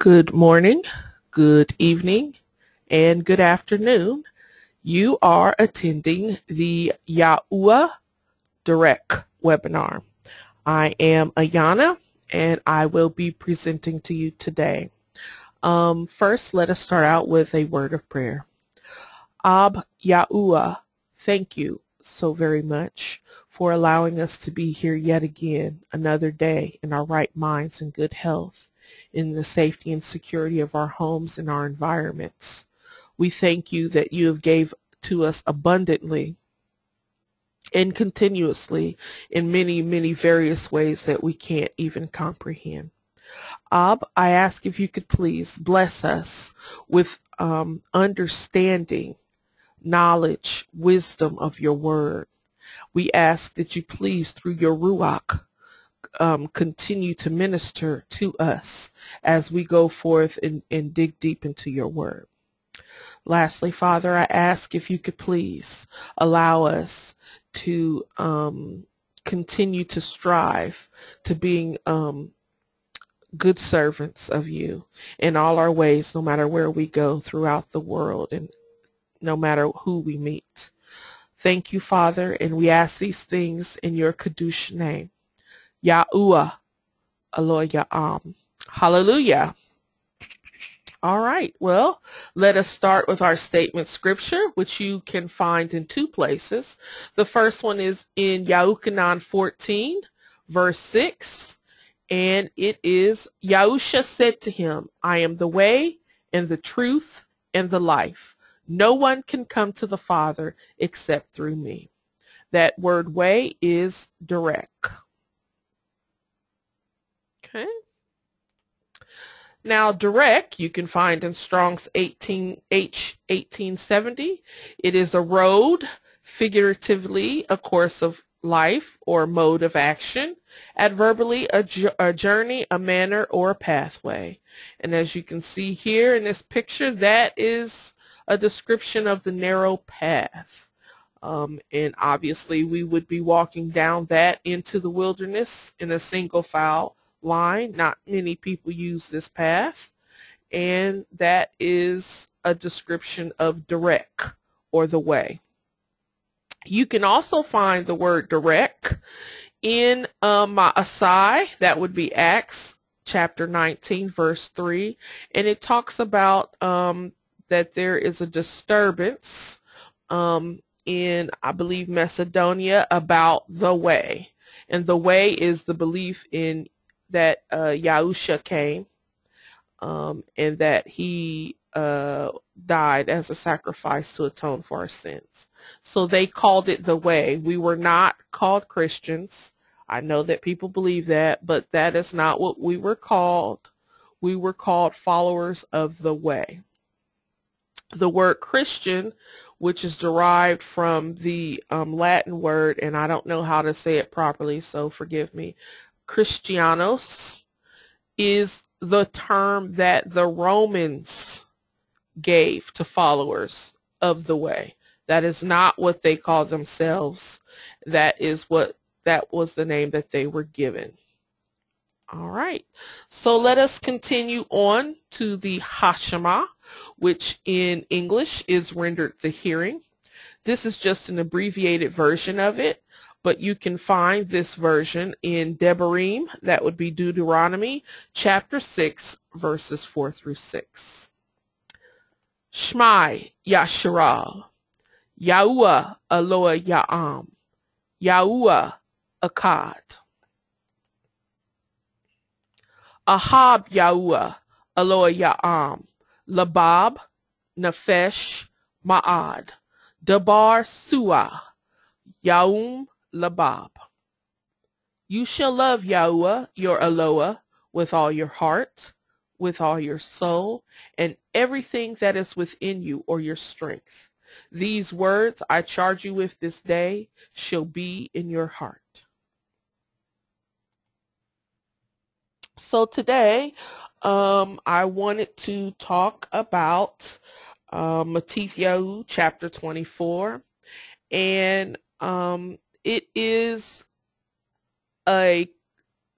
Good morning, good evening, and good afternoon. You are attending the Yahuwah Direct webinar. I am Ayana, and I will be presenting to you today. First, let us start out with a word of prayer. Ab Yahuwah, thank you so very much for allowing us to be here yet again, another day in our right minds and good health, in the safety and security of our homes and our environments. We thank you that you have gave to us abundantly and continuously in many, many various ways that we can't even comprehend. Ab, I ask if you could please bless us with understanding, knowledge, wisdom of your word. We ask that you please, through your Ruach, continue to minister to us as we go forth and dig deep into your word. Lastly, Father, I ask if you could please allow us to continue to strive to being good servants of you in all our ways, no matter where we go throughout the world and no matter who we meet. Thank you, Father, and we ask these things in your Kadosh name. Yahuwah, Aloy Ya'am. Hallelujah. All right, well, let us start with our statement scripture, which you can find in two places. The first one is in Yahuchanan 14, verse 6, and it is, Yahusha said to him, I am the way and the truth and the life. No one can come to the Father except through me. That word way is direct. Okay. Now, direct you can find in Strong's 1870. It is a road, figuratively a course of life or mode of action, adverbially a journey, a manner, or a pathway. And as you can see here in this picture, that is a description of the narrow path. And obviously we would be walking down that into the wilderness in a single file line. Not many people use this path, and that is a description of direct or the way. You can also find the word direct in Ma'asai, that would be Acts chapter 19 verse 3, and it talks about that there is a disturbance in, I believe, Macedonia about the way, and the way is the belief in that Yahusha came and that he died as a sacrifice to atone for our sins. So they called it the way. We were not called Christians. I know that people believe that, but that is not what we were called. We were called followers of the way. The word Christian, which is derived from the Latin word, and I don't know how to say it properly, so forgive me, Christianos, is the term that the Romans gave to followers of the way. That is not what they call themselves. That was the name that they were given. All right, so let us continue on to the Hashema, which in English is rendered the hearing. This is just an abbreviated version of it, but you can find this version in Devarim, that would be Deuteronomy, chapter 6, verses 4 through 6. Shmai Yasharal, Yahuwah Eloah Ya'am, Yahuwah Akkad. Ahab Yahuwah Eloah Ya'am, Labab, Nefesh, Ma'ad, Dabar Suah, Yaum Labab. You shall love Yahuwah, your Eloah, with all your heart, with all your soul, and everything that is within you, or your strength. These words I charge you with this day shall be in your heart. So today, I wanted to talk about Matthew chapter 24, and it is a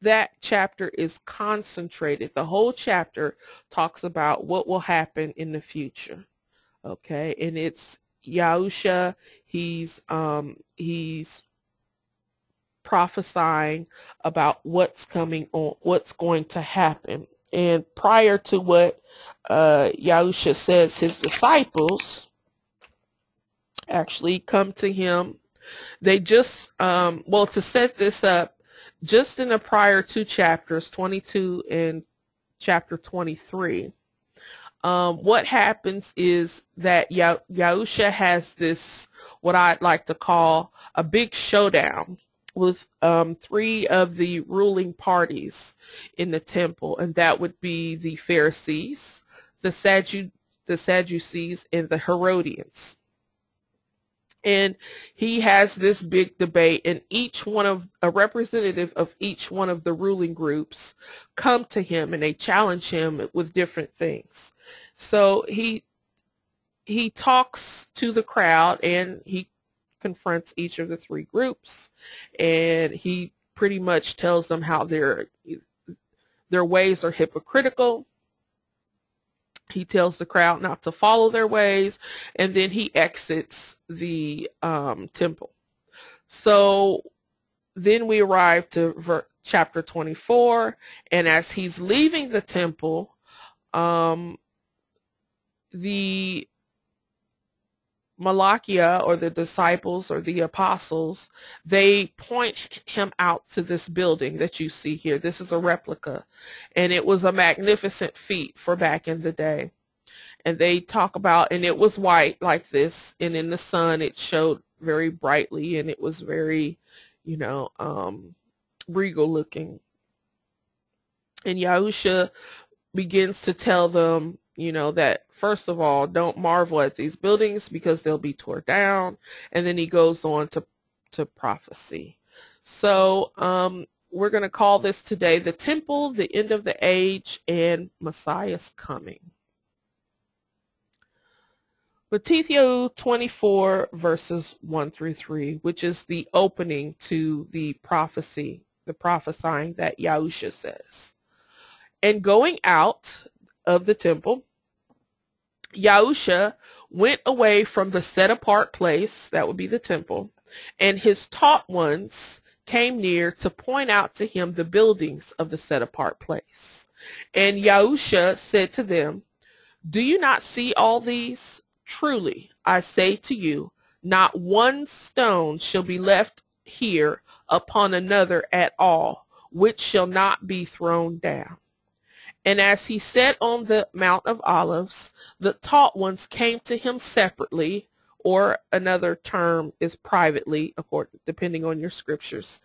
that chapter is concentrated. The whole chapter talks about what will happen in the future. Okay, and it's Yahusha. He's prophesying about what's coming on, what's going to happen. And prior to what Yahusha says, his disciples actually come to him. They just, well, to set this up, just in the prior two chapters, 22 and chapter 23, what happens is that Yahusha has this, what I'd like to call a big showdown with three of the ruling parties in the temple, and that would be the Pharisees, the Sadducees, and the Herodians. And he has this big debate, and a representative of each one of the ruling groups come to him, and they challenge him with different things. So he talks to the crowd, and he confronts each of the three groups, and he pretty much tells them how their ways are hypocritical. He tells the crowd not to follow their ways, and then he exits the temple. So then we arrive to chapter 24, and as he's leaving the temple, the Malakia, or the disciples or the apostles, they point him out to this building that you see here. This is a replica, and it was a magnificent feat for back in the day. And they talk about, and it was white like this, and in the sun it showed very brightly, and it was very, regal looking. And Yahusha begins to tell them, that first of all, don't marvel at these buildings because they'll be torn down. And then he goes on to prophecy. So we're going to call this today the temple, the end of the age, and Messiah's coming. Matthew 24 verses 1 through 3, which is the opening to the prophecy, the prophesying that Yahusha says. And going out of the temple, Yahusha went away from the set apart place, that would be the temple, and his taught ones came near to point out to him the buildings of the set apart place. And Yahusha said to them, do you not see all these? Truly, I say to you, not one stone shall be left here upon another at all, which shall not be thrown down. And as he sat on the Mount of Olives, the taught ones came to him separately, or another term is privately, depending on your scriptures,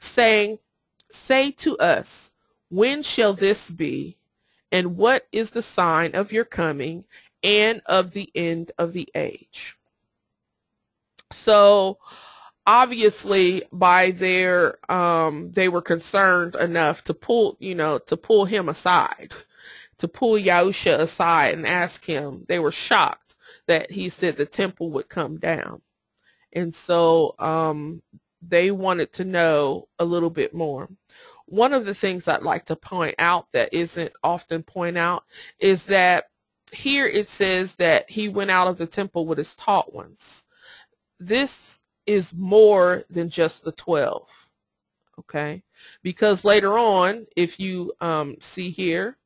saying, say to us, when shall this be? And what is the sign of your coming and of the end of the age? So obviously by their they were concerned enough to pull him aside, to pull Yahusha aside and ask him. They were shocked that he said the temple would come down. And so they wanted to know a little bit more. One of the things I'd like to point out that isn't often pointed out is that here it says that he went out of the temple with his taught ones. This is more than just the 12, okay? Because later on, if you see here,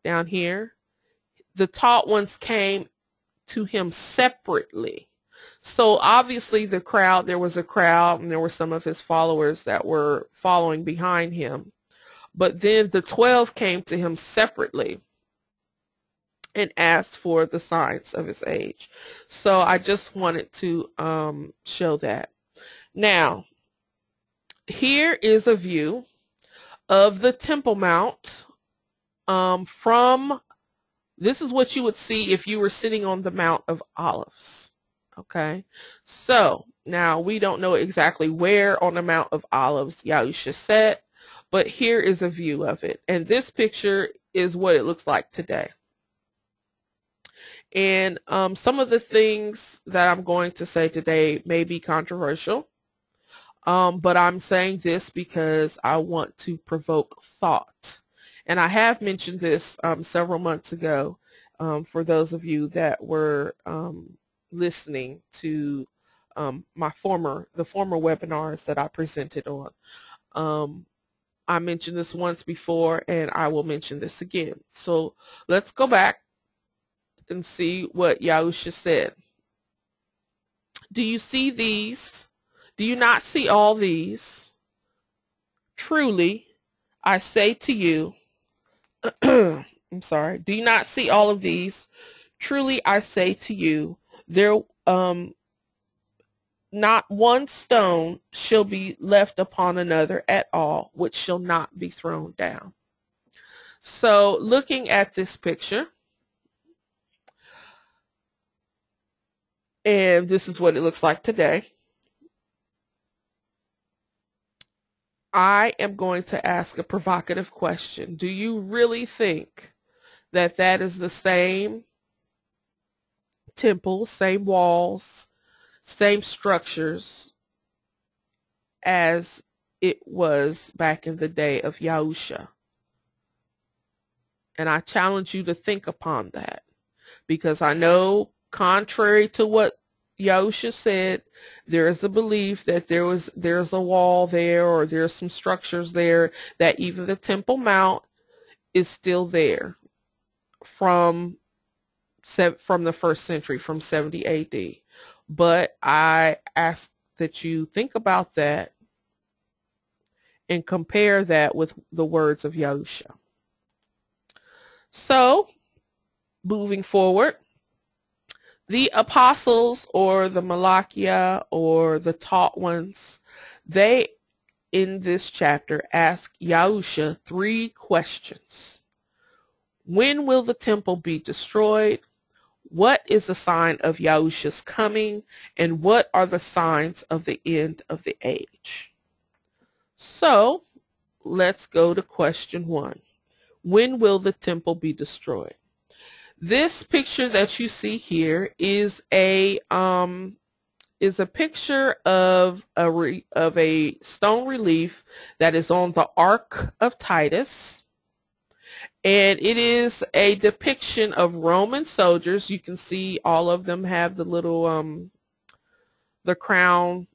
down here, the taught ones came to him separately. So obviously there was a crowd, and there were some of his followers that were following behind him. But then the 12 came to him separately and asked for the signs of his age. So I just wanted to show that. Now, here is a view of the Temple Mount this is what you would see if you were sitting on the Mount of Olives. Okay, so now we don't know exactly where on the Mount of Olives Yahusha sat, but here is a view of it. And this picture is what it looks like today. And some of the things that I'm going to say today may be controversial. But I'm saying this because I want to provoke thought. And I have mentioned this several months ago for those of you that were listening to the former webinars that I presented on. I mentioned this once before, and I will mention this again. So let's go back and see what Yahusha said. Do you see these? Do you not see all these? Truly, I say to you, I'm sorry, do you not see all of these? Truly, I say to you, there not one stone shall be left upon another at all, which shall not be thrown down. So looking at this picture, and this is what it looks like today, I am going to ask a provocative question. Do you really think that that is the same temple, same walls, same structures as it was back in the day of Yahusha? And I challenge you to think upon that, because I know, contrary to what Yahusha said, there is a belief that there's a wall there, or there's some structures there, that even the Temple Mount is still there from the first century, from 70 AD. But I ask that you think about that and compare that with the words of Yahusha. So, moving forward, the apostles, or the Malakia, or the taught ones, they, in this chapter, ask Yahusha 3 questions. When will the temple be destroyed? What is the sign of Yahusha's coming? And what are the signs of the end of the age? So, let's go to question 1. When will the temple be destroyed? This picture that you see here is a picture of a stone relief that is on the Ark of Titus, and it is a depiction of Roman soldiers. You can see all of them have the little the crown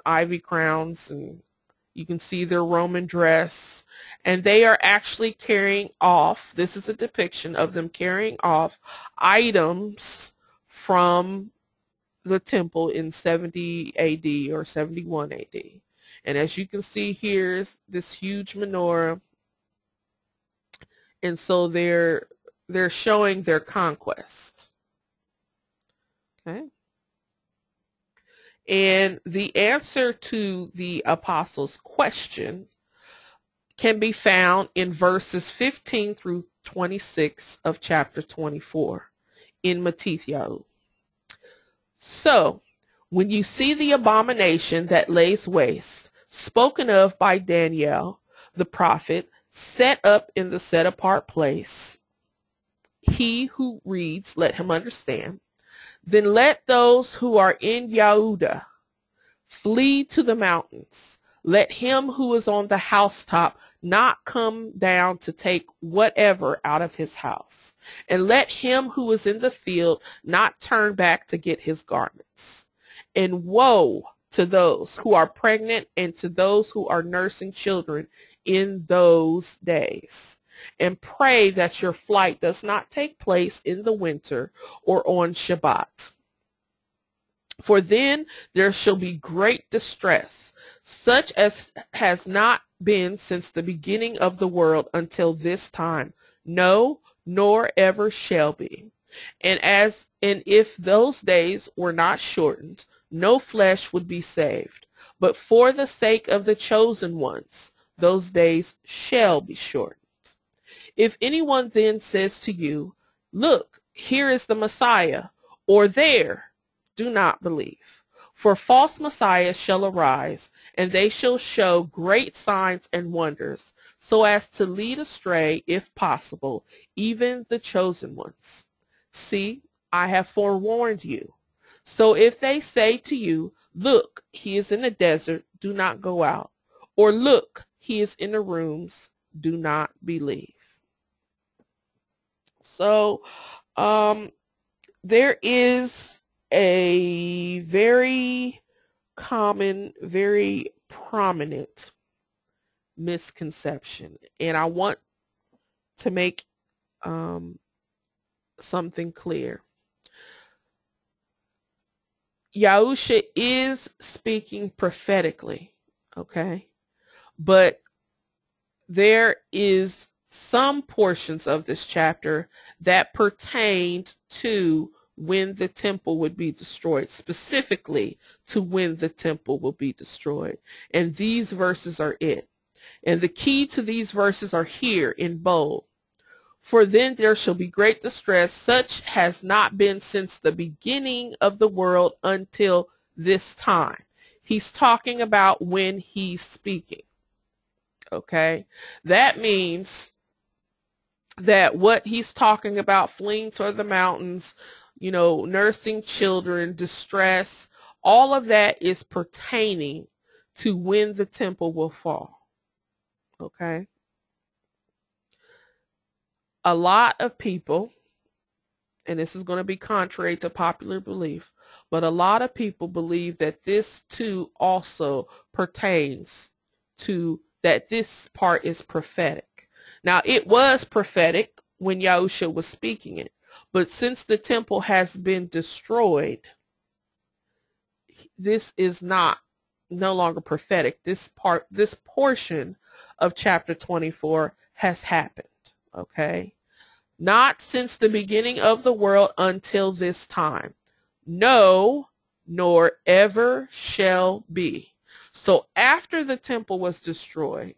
ivy crowns, and you can see their Roman dress, and they are actually carrying off, this is a depiction of them carrying off items from the temple in 70 AD or 71 AD. And as you can see, here's this huge menorah, and so they're showing their conquest. Okay. And the answer to the apostles' question can be found in verses 15 through 26 of chapter 24 in Matithyahu. So, when you see the abomination that lays waste, spoken of by Daniel the prophet, set up in the set-apart place, he who reads, let him understand. Then let those who are in Yehuda flee to the mountains. Let him who is on the housetop not come down to take whatever out of his house. And let him who is in the field not turn back to get his garments. And woe to those who are pregnant and to those who are nursing children in those days. And pray that your flight does not take place in the winter or on Shabbat. For then there shall be great distress, such as has not been since the beginning of the world until this time, no, nor ever shall be. And if those days were not shortened, no flesh would be saved. But for the sake of the chosen ones, those days shall be shortened. If anyone then says to you, look, here is the Messiah, or there, do not believe. For false messiahs shall arise, and they shall show great signs and wonders, so as to lead astray, if possible, even the chosen ones. See, I have forewarned you. So if they say to you, Look, he is in the desert, do not go out. Or look, he is in the rooms, do not believe. So there is a very common, very prominent misconception, and I want to make something clear. Yahusha is speaking prophetically, okay? But there is some portions of this chapter that pertained to when the temple would be destroyed, specifically to when the temple will be destroyed. And these verses are it. And the key to these verses are here in bold. For then there shall be great distress, such has not been since the beginning of the world until this time. He's talking about when he's speaking. Okay? That means that what he's talking about, fleeing toward the mountains, you know, nursing children, distress, all of that is pertaining to when the temple will fall. Okay? A lot of people, and this is going to be contrary to popular belief, but a lot of people believe that this too also pertains to that this part is prophetic. Now, it was prophetic when Yahusha was speaking it, but since the temple has been destroyed, this is no longer prophetic. This portion of chapter 24 has happened. Okay? Not since the beginning of the world until this time. No, nor ever shall be. So after the temple was destroyed,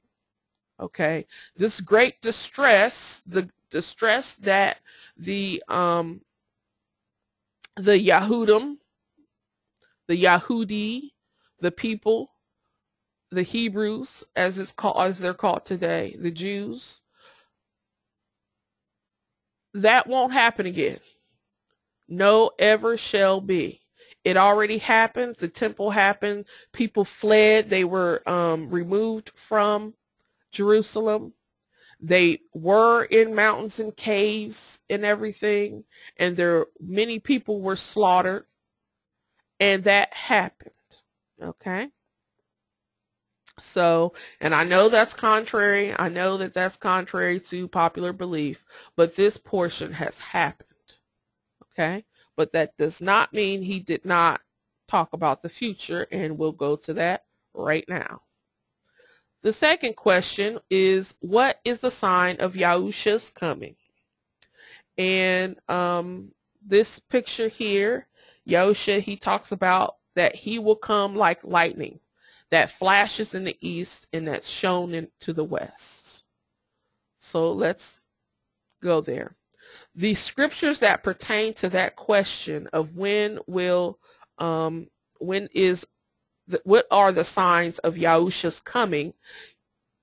okay, this great distress, the distress that the Yahudim, the Yahudi, the people, the Hebrews, as they're called today, the Jews, that won't happen again. No, ever shall be. It already happened. The temple happened. People fled. They were removed from Jerusalem. They were in mountains and caves and everything. And many people were slaughtered. And that happened. Okay? So, and I know that's contrary. I know that that's contrary to popular belief, but this portion has happened. Okay? But that does not mean he did not talk about the future, and we'll go to that right now. The second question is, what is the sign of Yahusha's coming? And this picture here, Yahusha, he talks about that he will come like lightning that flashes in the east and that's shown into the west. So let's go there. The scriptures that pertain to that question of what are the signs of Yahusha's coming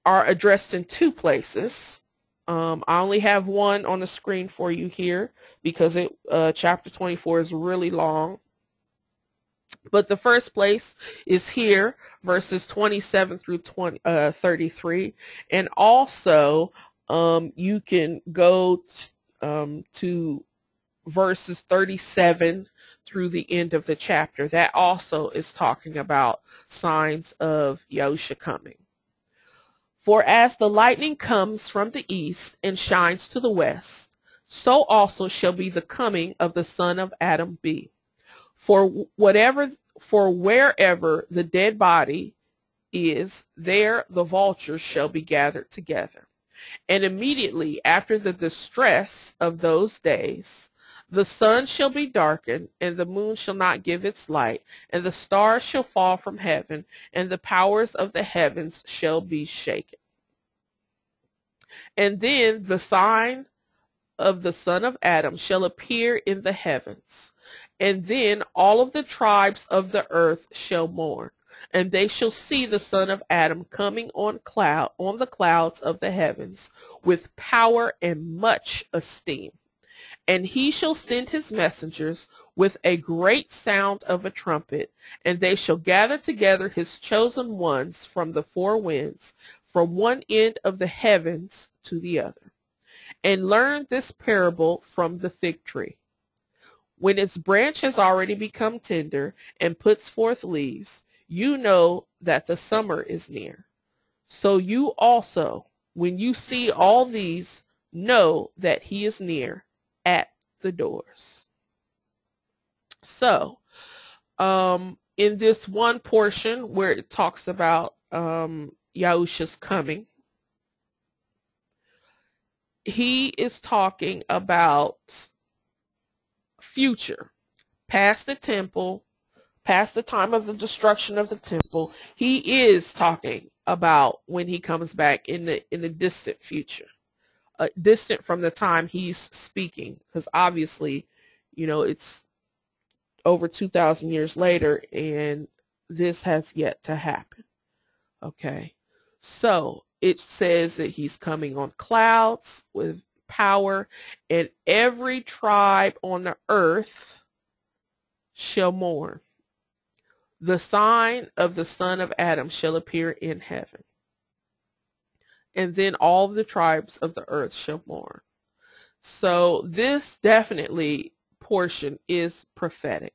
are addressed in two places. I only have one on the screen for you here because chapter 24 is really long. But the first place is here, verses 27 through 33. And also, you can go to verses 37 through the end of the chapter. That also is talking about signs of Yahusha coming. For as the lightning comes from the east and shines to the west, so also shall be the coming of the Son of Adam be. For wherever the dead body is, there the vultures shall be gathered together. And immediately after the distress of those days, the sun shall be darkened, and the moon shall not give its light, and the stars shall fall from heaven, and the powers of the heavens shall be shaken. And then the sign of the Son of Adam shall appear in the heavens. And then all of the tribes of the earth shall mourn, and they shall see the Son of Adam coming on the clouds of the heavens with power and much esteem. And he shall send his messengers with a great sound of a trumpet, and they shall gather together his chosen ones from the four winds, from one end of the heavens to the other. And learn this parable from the fig tree. When its branch has already become tender and puts forth leaves, you know that the summer is near. So you also, when you see all these, know that he is near at the doors. So, in this one portion where it talks about Yahushua's coming, he is talking about future, past the temple, past the time of the destruction of the temple. He is talking about when he comes back in the distant future, distant from the time he's speaking, because obviously, it's over 2,000 years later, and this has yet to happen. Okay, so it says that he's coming on clouds with power, and every tribe on the earth shall mourn. The sign of the son of Adam shall appear in heaven, and then all the tribes of the earth shall mourn. So this definitely portion is prophetic.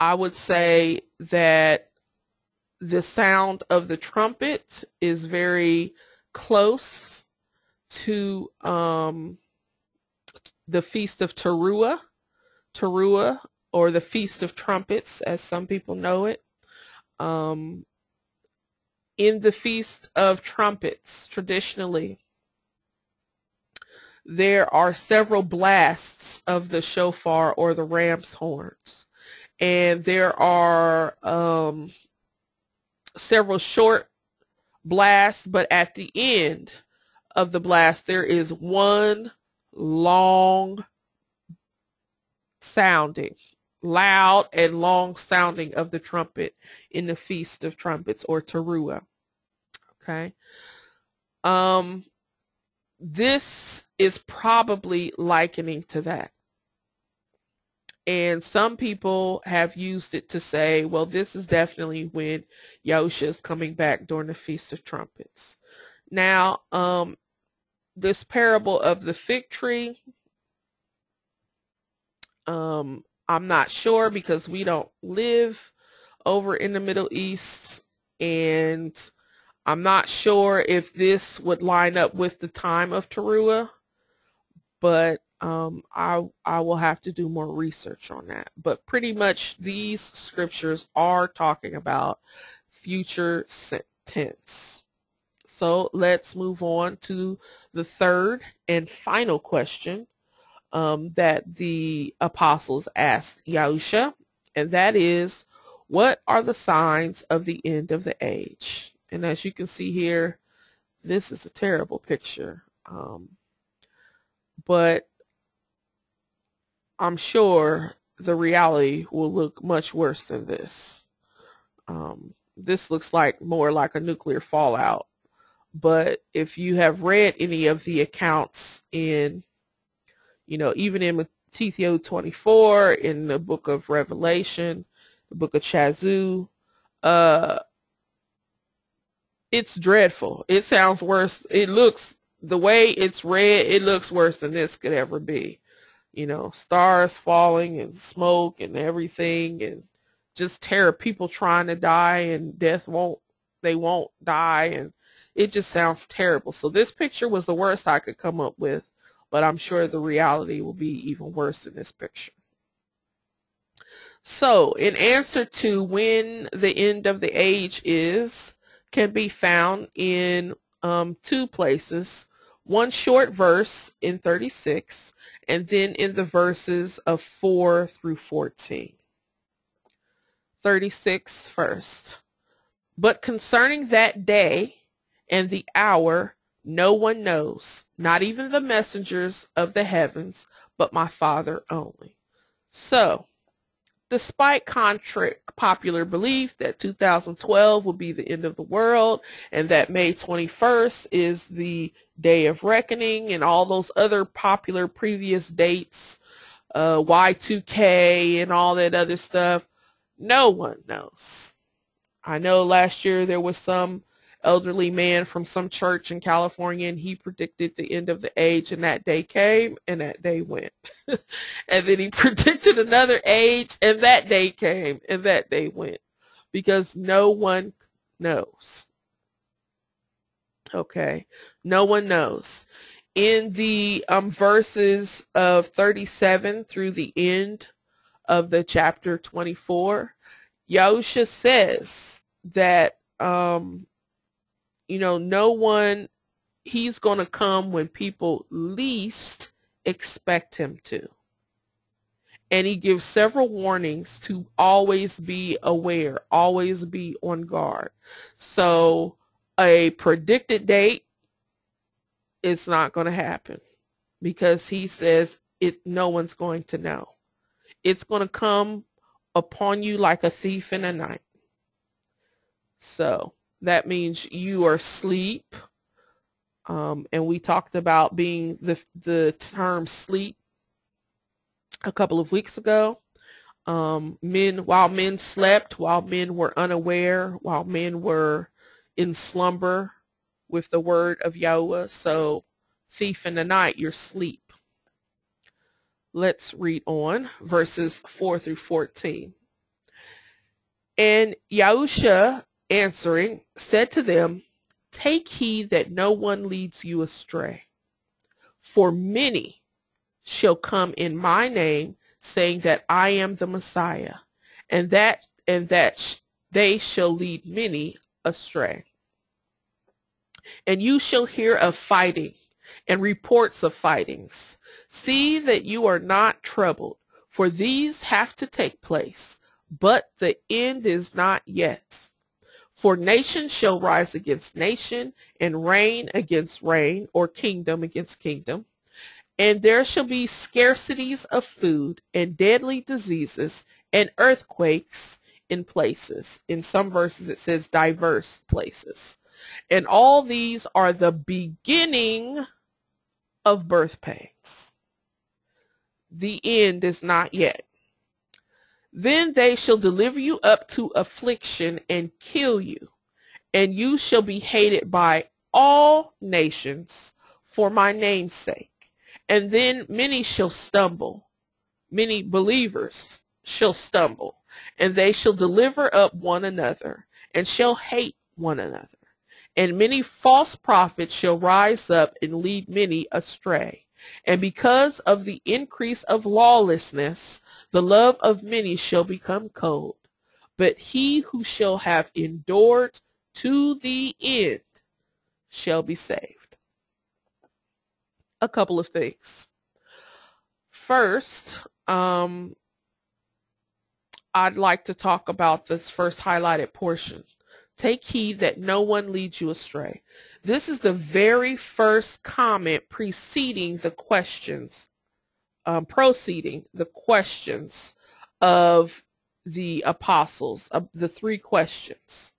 I would say that the sound of the trumpet is very close to the Feast of Teruah, or the Feast of Trumpets, as some people know it. In the Feast of Trumpets, traditionally, there are several blasts of the shofar or the ram's horns. And there are several short blasts, but at the end of the blast, there is one long sounding, loud and long sounding of the trumpet in the Feast of Trumpets, or Teruah. Okay. This is probably likening to that. And some people have used it to say, well, this is definitely when Yahushua is coming back during the Feast of Trumpets. Now, this parable of the fig tree, I'm not sure, because we don't live over in the Middle East, and I'm not sure if this would line up with the time of Teruah, but I will have to do more research on that. But pretty much these scriptures are talking about future tense. So let's move on to the third and final question that the apostles asked Yahushua, and that is, what are the signs of the end of the age? And as you can see here, this is a terrible picture, but I'm sure the reality will look much worse than this. This looks more like a nuclear fallout. But if you have read any of the accounts in, even in Matthew 24, in the book of Revelation, the book of Chazu, it's dreadful. It sounds worse. It looks, the way it's read, it looks worse than this could ever be. Stars falling and smoke and everything, and just terror, people trying to die, and they won't die, and it just sounds terrible. So this picture was the worst I could come up with, but I'm sure the reality will be even worse than this picture. So in answer to when the end of the age is, can be found in two places. One short verse in 36, and then in the verses of 4 through 14. 36 first. But concerning that day and the hour, no one knows, not even the messengers of the heavens, but my Father only. So, despite contrary popular belief that 2012 will be the end of the world and that May 21st is the day of reckoning and all those other popular previous dates, Y2K and all that other stuff, no one knows. I know last year there was some elderly man from some church in California, and he predicted the end of the age, and that day came and that day went. And then he predicted another age, and that day came and that day went, because no one knows. Okay, no one knows. In the verses of 37 through the end of the chapter 24, Yahusha says that no one, he's going to come when people least expect him to. And he gives several warnings to always be aware, always be on guard. So a predicted date is not going to happen, because he says no one's going to know. It's going to come upon you like a thief in the night. So that means you are asleep. And we talked about being the term sleep a couple of weeks ago. While men slept, while men were unaware, while men were in slumber with the word of Yahweh. So thief in the night, you're asleep. Let's read on verses 4 through 14. And Yahusha answering said to them, take heed that no one leads you astray. For many shall come in my name, saying that I am the Messiah, and that they shall lead many astray. And you shall hear of fighting and reports of fightings. See that you are not troubled, for these have to take place, but the end is not yet. For nation shall rise against nation, and reign against reign, or kingdom against kingdom. And there shall be scarcities of food, and deadly diseases, and earthquakes in places. In some verses it says diverse places. And all these are the beginning of birth pangs. The end is not yet. Then they shall deliver you up to affliction and kill you, and you shall be hated by all nations for my name's sake. And then many shall stumble, many believers shall stumble, and they shall deliver up one another, and shall hate one another. And many false prophets shall rise up and lead many astray. And because of the increase of lawlessness, the love of many shall become cold. But he who shall have endured to the end shall be saved. A couple of things. First, I'd like to talk about this first highlighted portion. Take heed that no one leads you astray. This is the very first comment preceding the questions, of the apostles, of the three questions.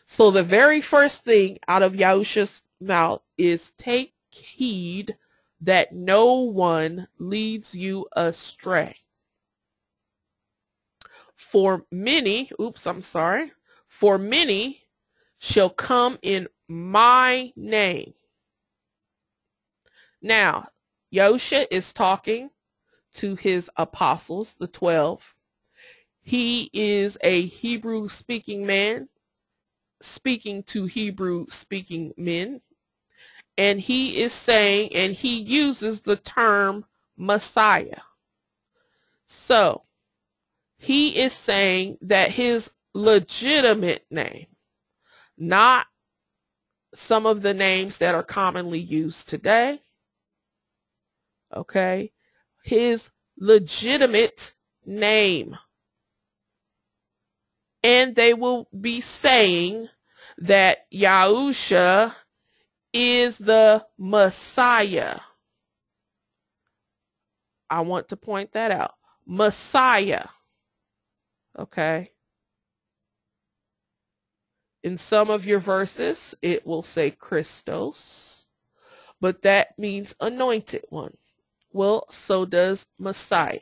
So the very first thing out of Yahusha's mouth is take heed that no one leads you astray. For many shall come in my name. Now, Yahusha is talking to his apostles, the 12. He is a Hebrew-speaking man, speaking to Hebrew-speaking men. And he is saying, and he uses the term Messiah. So, he is saying that his legitimate name, not some of the names that are commonly used today, okay, his legitimate name. And they will be saying that Yahusha is the Messiah. I want to point that out. Messiah. Okay. In some of your verses, it will say Christos, but that means anointed one. Well, so does Messiah,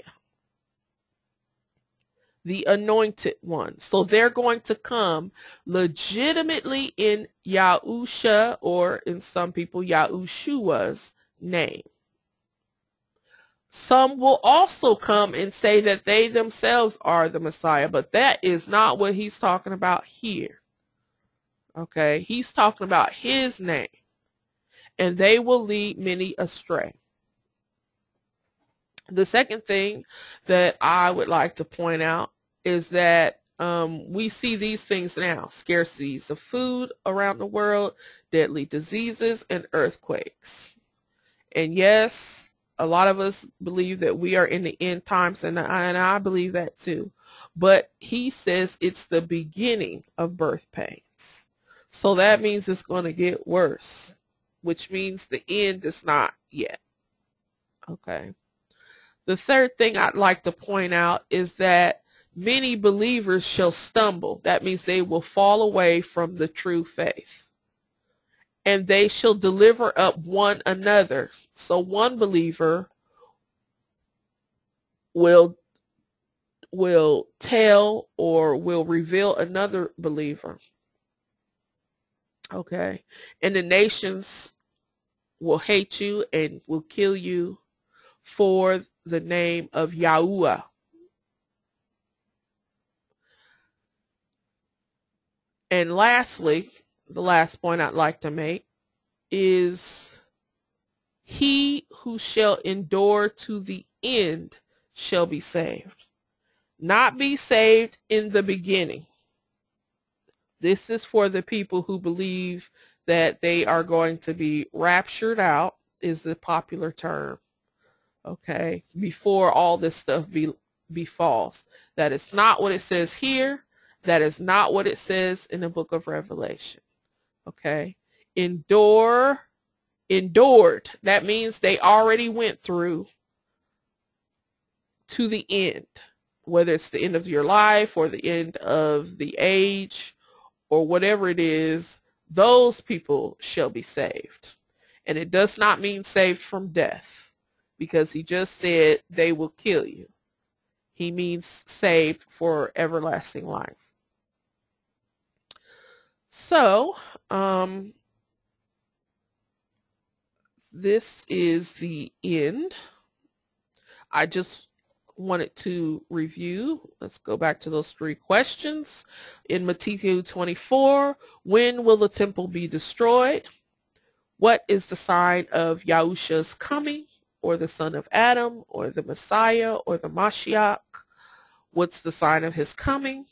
the anointed one. So they're going to come legitimately in Yahusha, or in some people, Yahushua's name. Some will also come and say that they themselves are the Messiah, but that is not what he's talking about here. Okay, he's talking about his name, and they will lead many astray. The second thing that I would like to point out is that we see these things now: scarcities of food around the world, deadly diseases, and earthquakes. And yes, a lot of us believe that we are in the end times, and I believe that too. But he says it's the beginning of birth pains. So that means it's going to get worse, which means the end is not yet. Okay. The third thing I'd like to point out is that many believers shall stumble. That means they will fall away from the true faith. And they shall deliver up one another. So one believer will tell or will reveal another believer. Okay. And the nations will hate you and will kill you for the name of Yahuwah. And lastly, the last point I'd like to make is he who shall endure to the end shall be saved. Not be saved in the beginning. This is for the people who believe that they are going to be raptured out, is the popular term. Okay, before all this stuff befalls. That is not what it says here. That is not what it says in the book of Revelation. Okay, endured. That means they already went through to the end, whether it's the end of your life or the end of the age or whatever it is. Those people shall be saved. And it does not mean saved from death, because he just said they will kill you. He means saved for everlasting life. So, this is the end. I just wanted to review. Let's go back to those 3 questions. In Matthew 24, when will the temple be destroyed? What is the sign of Yahusha's coming, or the son of Adam, or the Messiah, or the Mashiach? What's the sign of his coming?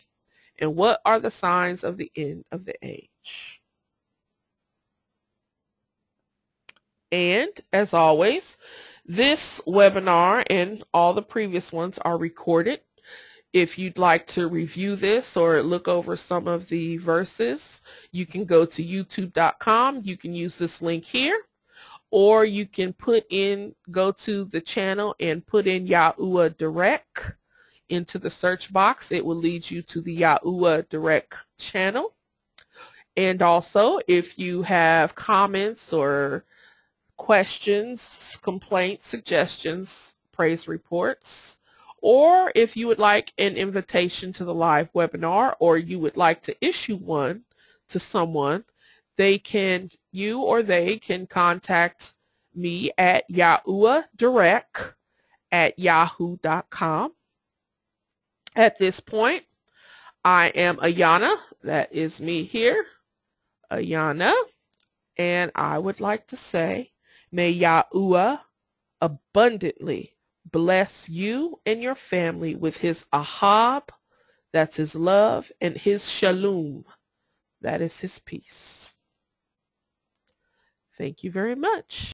And what are the signs of the end of the age? And as always, this webinar and all the previous ones are recorded. If you'd like to review this or look over some of the verses, you can go to youtube.com. You can use this link here, or you can go to the channel and put in Yahuwah Direct into the search box. It will lead you to the Yahuwah Direct channel. And also, if you have comments or questions, complaints, suggestions, praise reports, or if you would like an invitation to the live webinar, or you would like to issue one to someone, you or they can contact me at yahuwahdirect@yahoo.com. At this point, I am Ayana. That is me here, Ayana. And I would like to say, may Yahuwah abundantly bless you and your family with his ahab, that's his love, and his shalom, that is his peace. Thank you very much.